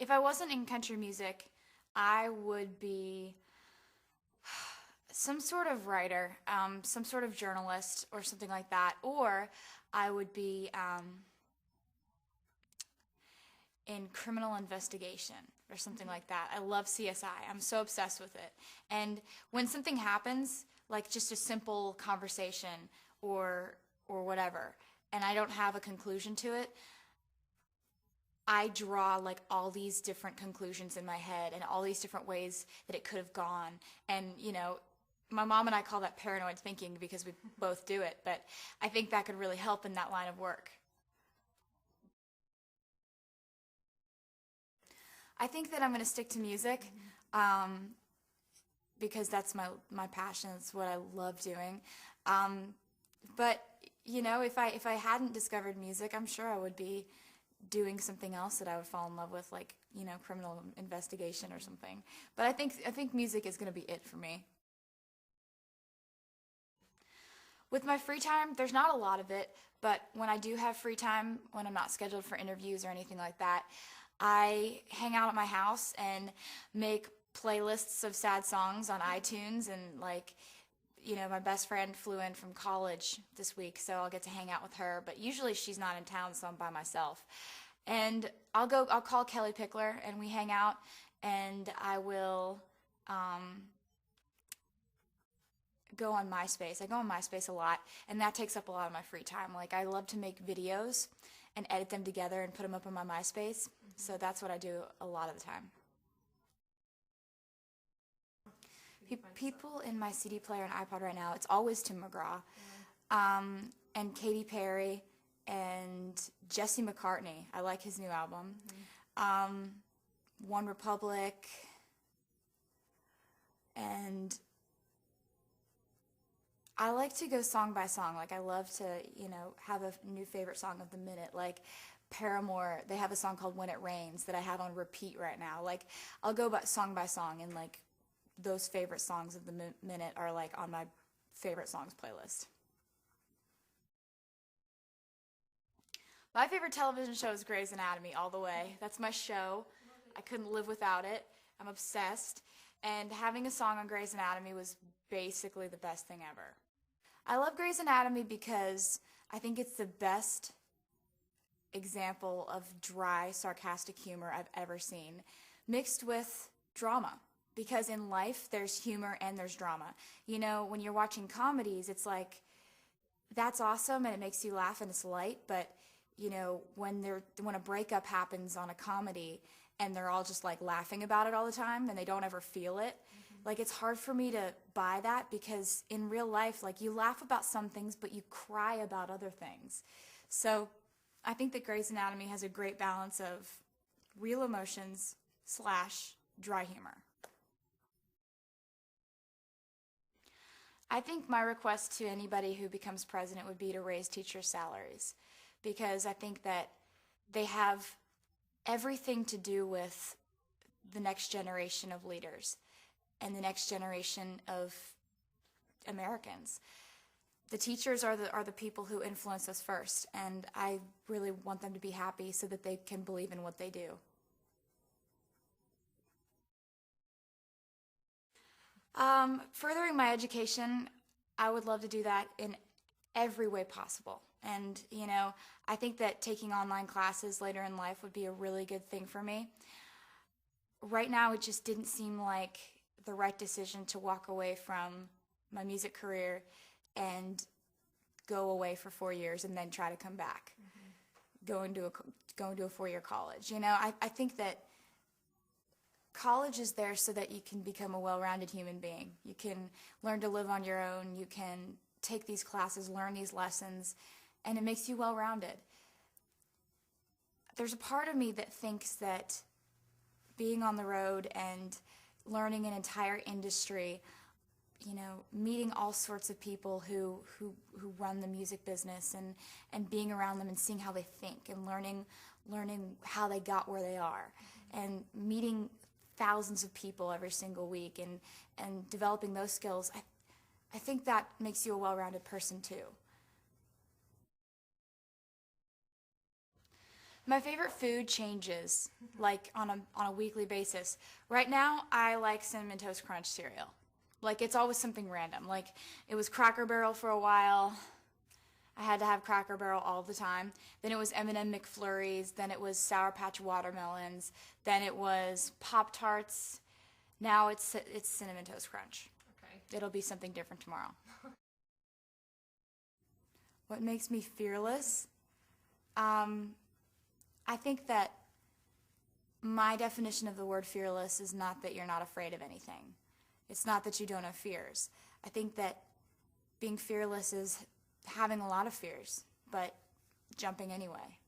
If I wasn't in country music, I would be some sort of writer, some sort of journalist or something like that, or I would be in criminal investigation or something like that. I love CSI. I'm so obsessed with it. And when something happens, like just a simple conversation or whatever, and I don't have a conclusion to it, I draw like all these different conclusions in my head and all these different ways that it could have gone. And, my mom and I call that paranoid thinking because we both do it, but I think that could really help in that line of work. I think that I'm going to stick to music because that's my passion. It's what I love doing. But, if I hadn't discovered music, I'm sure I would be doing something else that I would fall in love with, like, criminal investigation or something. But I think music is going to be it for me. With my free time, there's not a lot of it, but when I do have free time, when I'm not scheduled for interviews or anything like that, I hang out at my house and make playlists of sad songs on iTunes. And like, my best friend flew in from college this week, so I'll get to hang out with her, but usually she's not in town, so I'm by myself. And I'll call Kelly Pickler and we hang out, and I will go on MySpace. I go on MySpace a lot, and that takes up a lot of my free time. Like, I love to make videos and edit them together and put them up on my MySpace. So that's what I do a lot of the time. People in my CD player and iPod right now, it's always Tim McGraw, and Katy Perry, and Jesse McCartney. I like his new album. One Republic, and I like to go song by song. Like, I love to, have a new favorite song of the minute. Like Paramore, they have a song called When It Rains that I have on repeat right now. Like, I'll go song by song, and like those favorite songs of the minute are like on my favorite songs playlist. My favorite television show is Grey's Anatomy all the way. That's my show. I couldn't live without it. I'm obsessed. And having a song on Grey's Anatomy was basically the best thing ever. I love Grey's Anatomy because I think it's the best example of dry, sarcastic humor I've ever seen, mixed with drama. Because in life, there's humor and there's drama. When you're watching comedies, it's like, that's awesome and it makes you laugh and it's light, but when a breakup happens on a comedy and they're all just like laughing about it all the time and they don't ever feel it, like, it's hard for me to buy that, because in real life, like, you laugh about some things but you cry about other things. So I think that Grey's Anatomy has a great balance of real emotions / dry humor. I think my request to anybody who becomes president would be to raise teachers' salaries, because I think that they have everything to do with the next generation of leaders and the next generation of Americans. The teachers are the people who influence us first, and I really want them to be happy so that they can believe in what they do. Furthering my education, I would love to do that in every way possible. And, I think that taking online classes later in life would be a really good thing for me. Right now, it just didn't seem like the right decision to walk away from my music career and go away for 4 years and then try to come back, go into a 4-year college. I think that college is there so that you can become a well-rounded human being. You can learn to live on your own. You can take these classes, learn these lessons, and it makes you well-rounded. There's a part of me that thinks that being on the road and learning an entire industry, meeting all sorts of people who run the music business, and being around them and seeing how they think and learning how they got where they are, and meeting thousands of people every single week and developing those skills, I think that makes you a well-rounded person too. My favorite food changes, like on a weekly basis. Right now, I like Cinnamon Toast Crunch cereal. Like it's always something random. Like it was Cracker Barrel for a while. I had to have Cracker Barrel all the time. Then it was M&M McFlurries. Then it was Sour Patch Watermelons. Then it was Pop-Tarts. Now it's Cinnamon Toast Crunch. Okay. It'll be something different tomorrow. What makes me fearless? I think that my definition of the word fearless is not that you're not afraid of anything. It's not that you don't have fears. I think that being fearless is having a lot of fears, but jumping anyway.